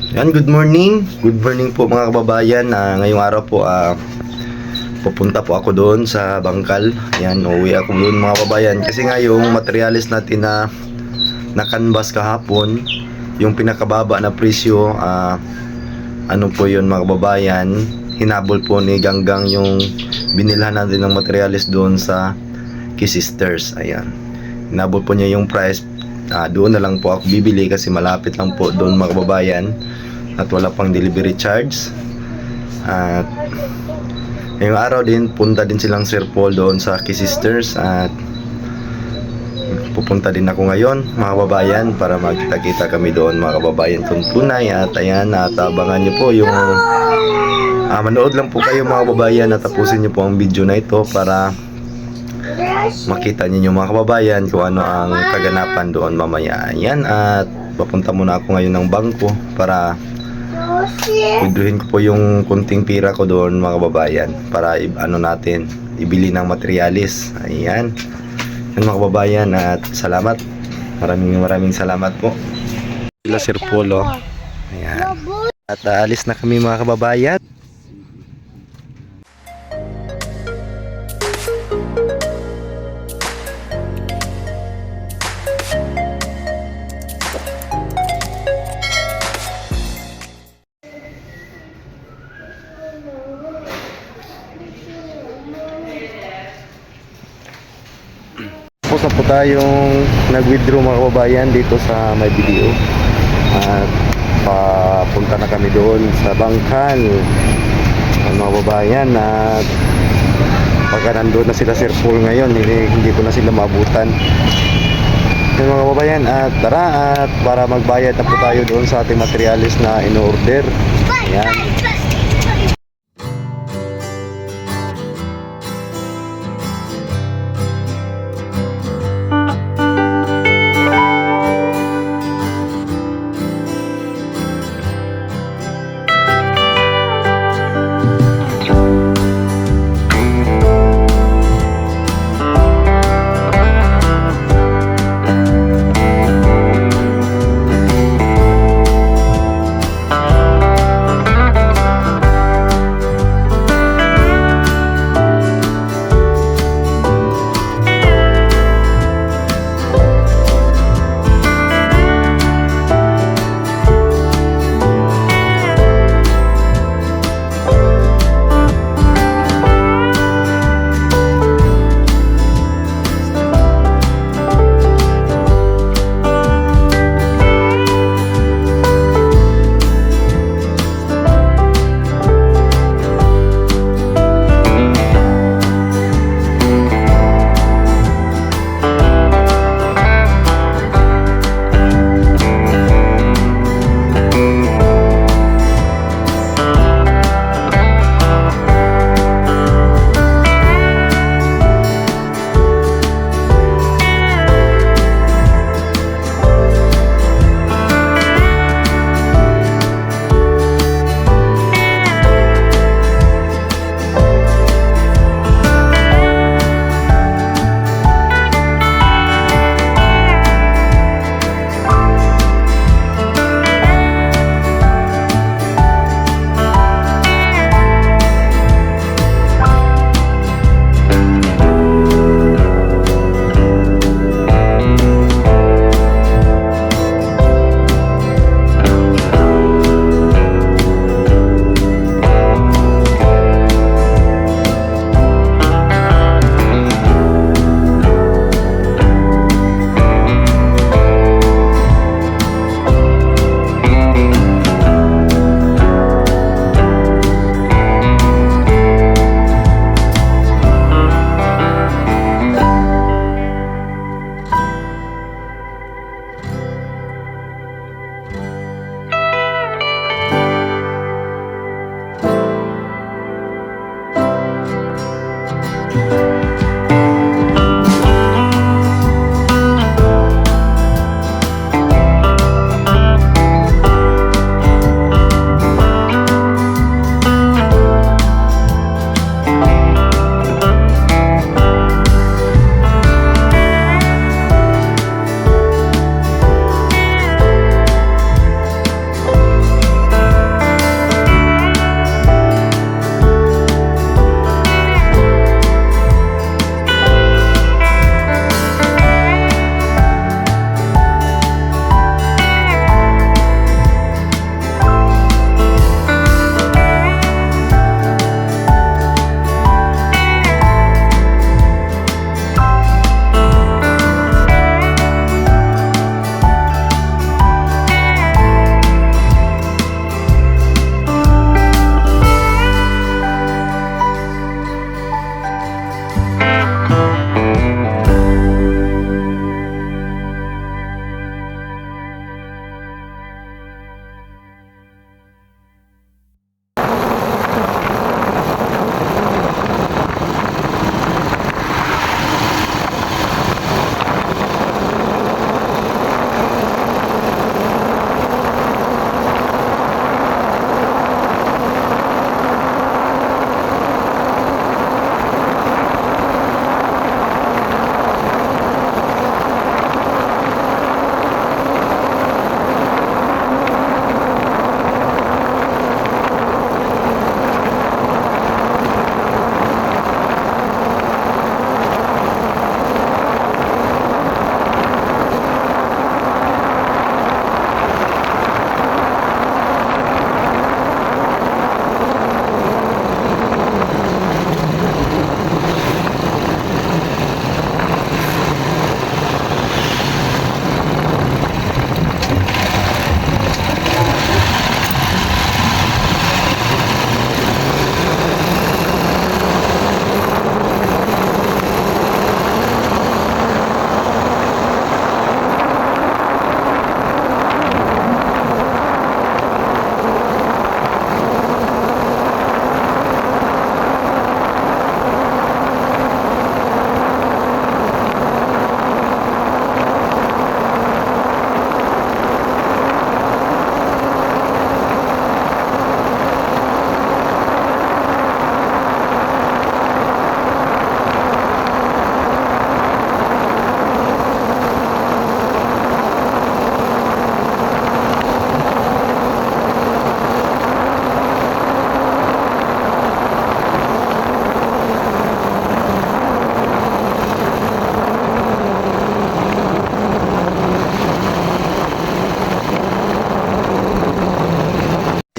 Yan, good morning. Good morning po mga kababayan. Ngayong araw po pupunta po ako doon sa Bangkal. Yan, uuwi ako doon mga kababayan. Kasi nga yung materialis natin na canvas kahapon, yung pinakababa na presyo, ano po yun mga kababayan, hinabol po ni Ganggang yung binilhan natin ng materialis doon sa Key Sisters. Ayan, hinabol po niya yung price. Doon na lang po ako bibili kasi malapit lang po doon mga kababayan at wala pang delivery charge. At ngayong araw din punta din silang Sir Paul doon sa Key Sisters at pupunta din ako ngayon mga kababayan para magkita-kita kami doon mga kababayan kung tunay. At ayan, at abangan nyo po yung manood lang po kayo mga kababayan at tapusin nyo po ang video na ito para makita niyo mga kababayan kung ano ang kaganapan doon mamaya. Ayan, at papunta muna ako ngayon ng bangko para withdrawin ko po yung kunting pira ko doon mga kababayan para natin ibili ng materialis. Ayan, yan mga kababayan, at salamat, maraming salamat po sila Sir Polo. Ayan, at aalis na kami mga kababayan. Tapos na po tayong nag-withdraw mga kababayan dito sa may video at papunta na kami doon sa Bangkal mga kababayan. At pagka nandun na sila Sir Paul ngayon, hindi ko na sila maabutan mga kababayan. At tara, at para magbayad na po tayo doon sa ating materialis na in-order. Ayan.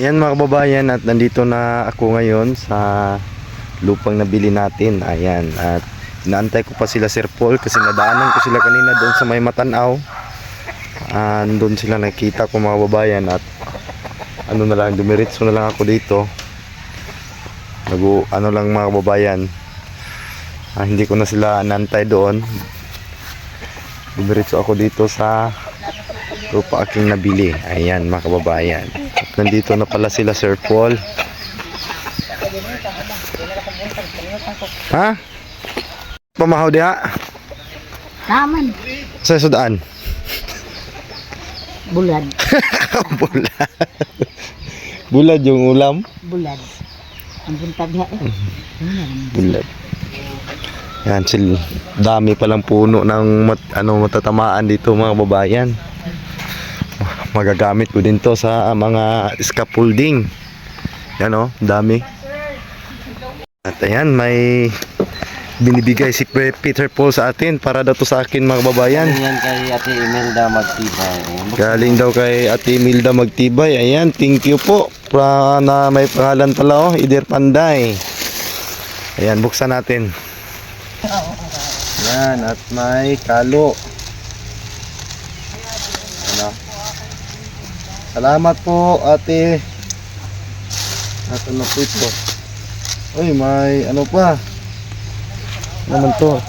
Ayan mga kababayan, at nandito na ako ngayon sa lupang nabili natin. Ayan, at inaantay ko pa sila Sir Paul kasi nadaanan ko sila kanina doon sa may Matanaw. Doon sila nakita ko mga kababayan, at ano na lang, dumiretso na lang ako dito. Ano lang mga kababayan, hindi ko na sila nantay doon. Dumiretso ako dito sa lupa aking nabili. Ayan mga kababayan. At nandito na pala sila Sir Paul. Ha? Pamahaw diha? Naman. Sa sudaan? Bulad. Bulad. Bulad yung ulam? Bulad. Ang buntag ha eh. Bulad. Yan, dami palang puno ng matatamaan dito mga babayan. Magagamit ko din to sa mga scaffolding. Yan oh, dami. At ayan, may binibigay si Peter Paul sa atin para daw to sa akin mga babayan. Yan kay Ate Imelda Magtibay. Galing daw kay Ate Imelda Magtibay. Ayan, thank you po. Na may pangalan pala oh, Ider Panday. Ayan, buksan natin. Yan, at may kalo. Ano? Salamat po, ate. At ano po ito? Uy, may ano pa? Ano naman to?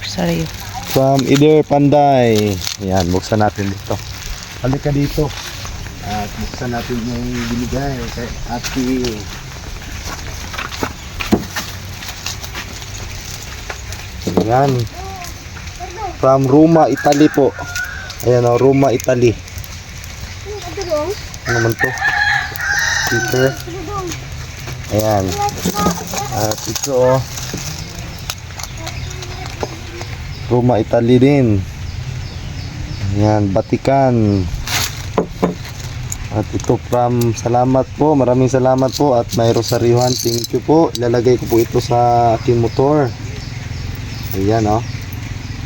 Sorry. From Ider Panday. Ayan, buksan natin dito. Halika dito. At buksan natin yung binigay kay ate. Ayan. From Roma, Italy po. Ayan o, Roma, Italy. Ano naman to? Peter. Ayan. At ito o. Roma, Italy din. Ayan, Vatican. At ito from, salamat po, maraming salamat po. At may rosaryohan, thank you po. Ilalagay ko po ito sa aking motor. Ayan o.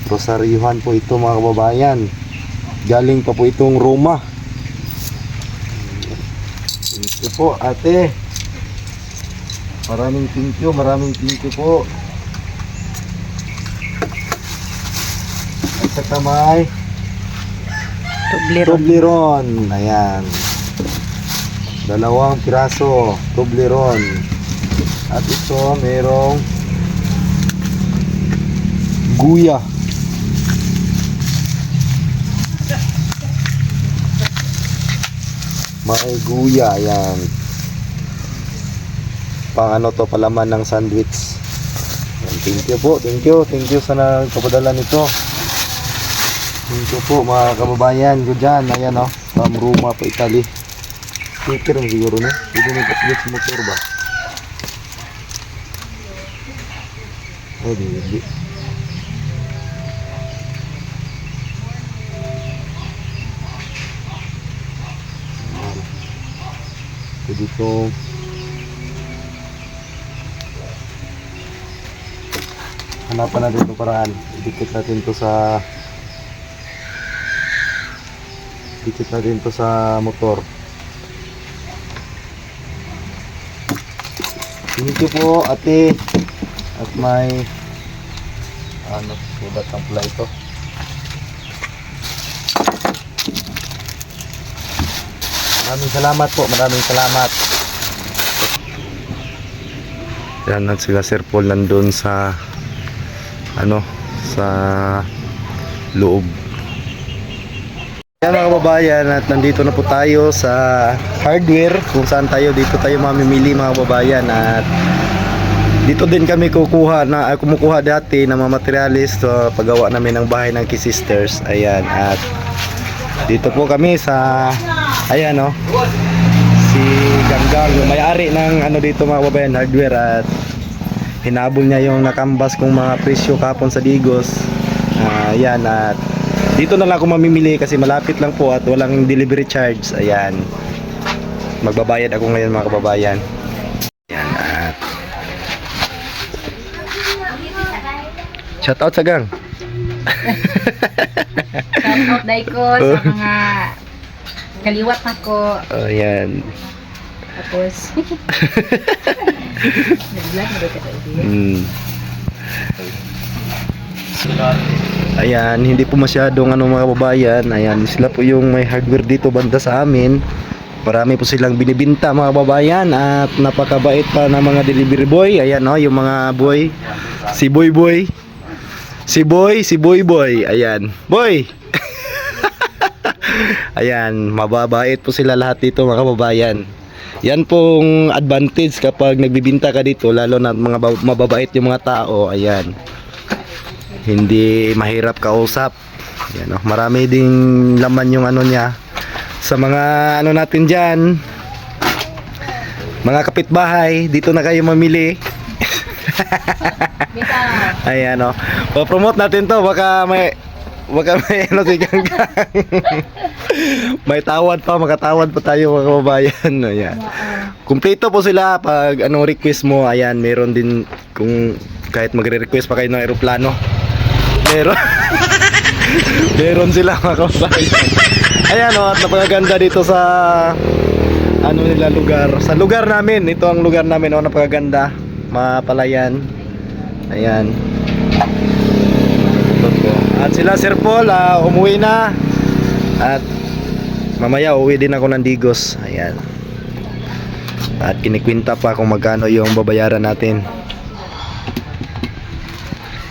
Rosaryohan po ito mga kababayan. Galing pa po itong Roma. Thank you po ate. Maraming thank you po. At saka may Toblerone. Ayan. 2 piraso Toblerone. At ito merong Guya. May guya, ayan. Pang ano to, palaman ng sandwich. Ayan, thank you po, thank you sa nagpapadala nito. Thank you po mga kababayan ko dyan. Ayan o, from Roma po, Italy. Sticker mo siguro na. Hindi mo kapit sa motor ba? Ay, hindi. Dito hanapan natin itong paraan. Dikit natin to sa motor. Thank you po ate. At may sulat ang pula ito. Maraming salamat po, maraming salamat. Yan, at sila Sir Paul nandun sa sa loob. Yan mga kababayan, at nandito na po tayo sa hardware kung saan dito tayo mamimili mga kababayan. At dito din kami kumukuha dati ng mga materialis sa paggawa namin ng bahay ng Kisisters. Ayan, at dito po kami sa ayan o, si Ganggang, yung may-ari ng dito mga kababayan, hardware. At hinabol niya yung nakambas kong mga presyo kapon sa Digos. Ayan, at dito na lang ako mamimili kasi malapit lang po at walang delivery charge. Ayan, magbabayad ako ngayon mga kababayan. Ayan, at shout out sa gang. Shout out dai ko sa mga Kaliwat ako. Ayan. Tapos, nag-vlog na ba ka tayo? Ayan, hindi po masyadong mga kababayan. Ayan, sila po yung may hardware dito banda sa amin. Marami po silang binibinta mga kababayan at napakabait pa ng mga delivery boy. Ayan yung mga boy. Si Boy Boy. Si Boy Boy. Ayan. Boy! Ayan, mababait po sila lahat dito mga kababayan. Yan pong advantage kapag nagbibinta ka dito, lalo na mga mababait yung mga tao. Ayan. Hindi mahirap kausap. Ayan, marami ding laman yung niya. Sa mga natin diyan, mga kapitbahay, dito na kayo mamili. Ayan pa-promote natin to, baka may si Ganggang. May tawad pa, makatawad pa tayo mga kababayan. Ayan. Kumpleto po sila pag request mo. Ayan, meron din kung kahit magre-request pa kayo ng eroplano. Meron sila mga kababayan. Ayan at napakaganda dito sa nila lugar. Sa lugar namin, ito ang lugar namin napakaganda. Mapalayan. Ayan. At sila Sir Paul umuwi na. At mamaya uwi din ako ng Digos. Ayan. At kinikwinta pa kung magkano yung babayaran natin.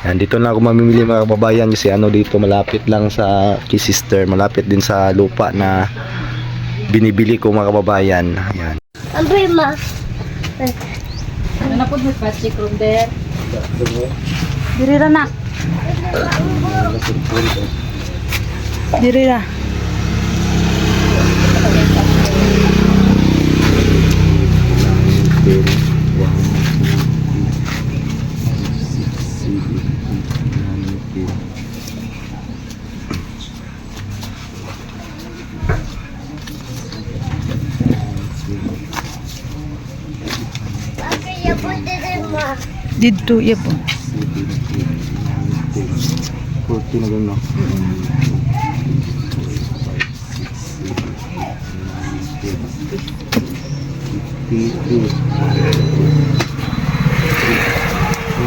Yan, dito na ako mamimili mga kababayan kasi dito malapit lang sa kay sister, malapit din sa lupa na binibili ko mga kababayan. Ayan. Amboy ma. Ano na po yung patsik room there? Diri ra na. Diri ra. Dito, iya po. 40 na gano'n.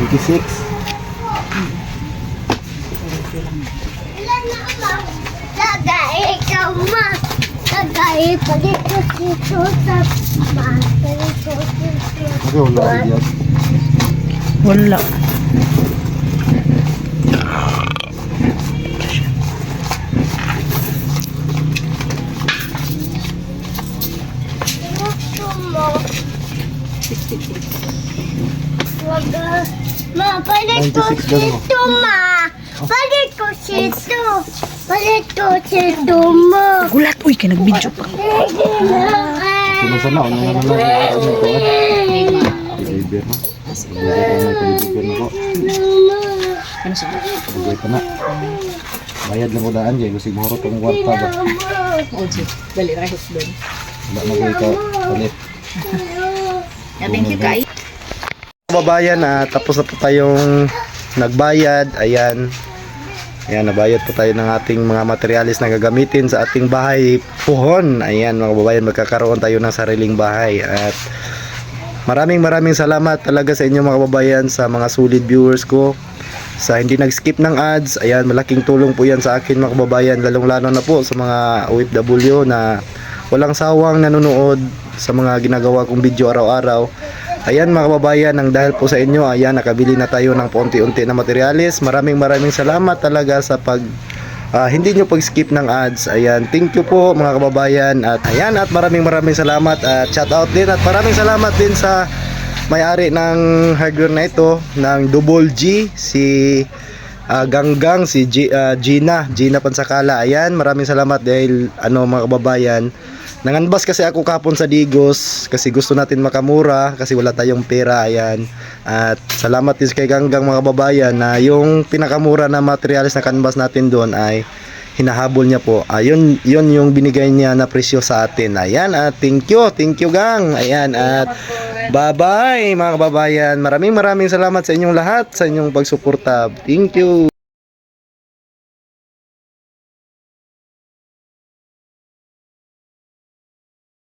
26. Lagay ikaw ma. Lagay pa dito dito sa bata dito. Ako wala yan. Wala. Ma, palit ko 96 gano'n. sito, ma. Palit ko sito. Palit ko sito, ma. Gulat, uy, kaya nag-video pa. Kung na, ano na lang araw nito deliver na. Deliver na ko. Ano sa? Bugay pa na. Bayad lang ko daan dyan. Kasi mahurot ang kwarta ba? Okay, dali, rahit doon. Wala na ko ikaw. Palit. Thank you, Kai. Kababayan, tapos na po tayong nagbayad. Ayan. Ayan, nabayad po tayo ng ating mga materialis na gagamitin sa ating bahay puhon. Ayan mga kababayan, magkakaroon tayo ng sariling bahay. At maraming salamat talaga sa inyo mga kababayan, sa mga solid viewers ko, sa hindi nag-skip ng ads. Ayan, malaking tulong po yan sa akin mga kababayan, lalong-lalo na po sa mga OFW na walang sawang nanonood sa mga ginagawa kong video araw-araw. Ayan mga kababayan, nang dahil po sa inyo, ayan, nakabili na tayo ng paunti-unti na materialis. Maraming salamat talaga sa hindi nyo pag-skip ng ads. Ayan, thank you po mga kababayan. At ayan, at maraming salamat at shout out din. At maraming salamat din sa may-ari ng hardware na ito, ng Double G, si Ganggang, si Gina Pansakala. Ayan, maraming salamat dahil mga kababayan, nanganbas kasi ako kapon sa Digos kasi gusto natin makamura kasi wala tayong pera. Ayan, at salamat din kay Ganggang mga kababayan na yung pinakamura na materials na canvas natin doon ay hinahabol niya po. Ayun, yun yung binigay niya na presyo sa atin. Ayan, at thank you Gang. Ayan, at bye bye mga kababayan. Maraming salamat sa inyong lahat, sa inyong pagsuporta. Thank you.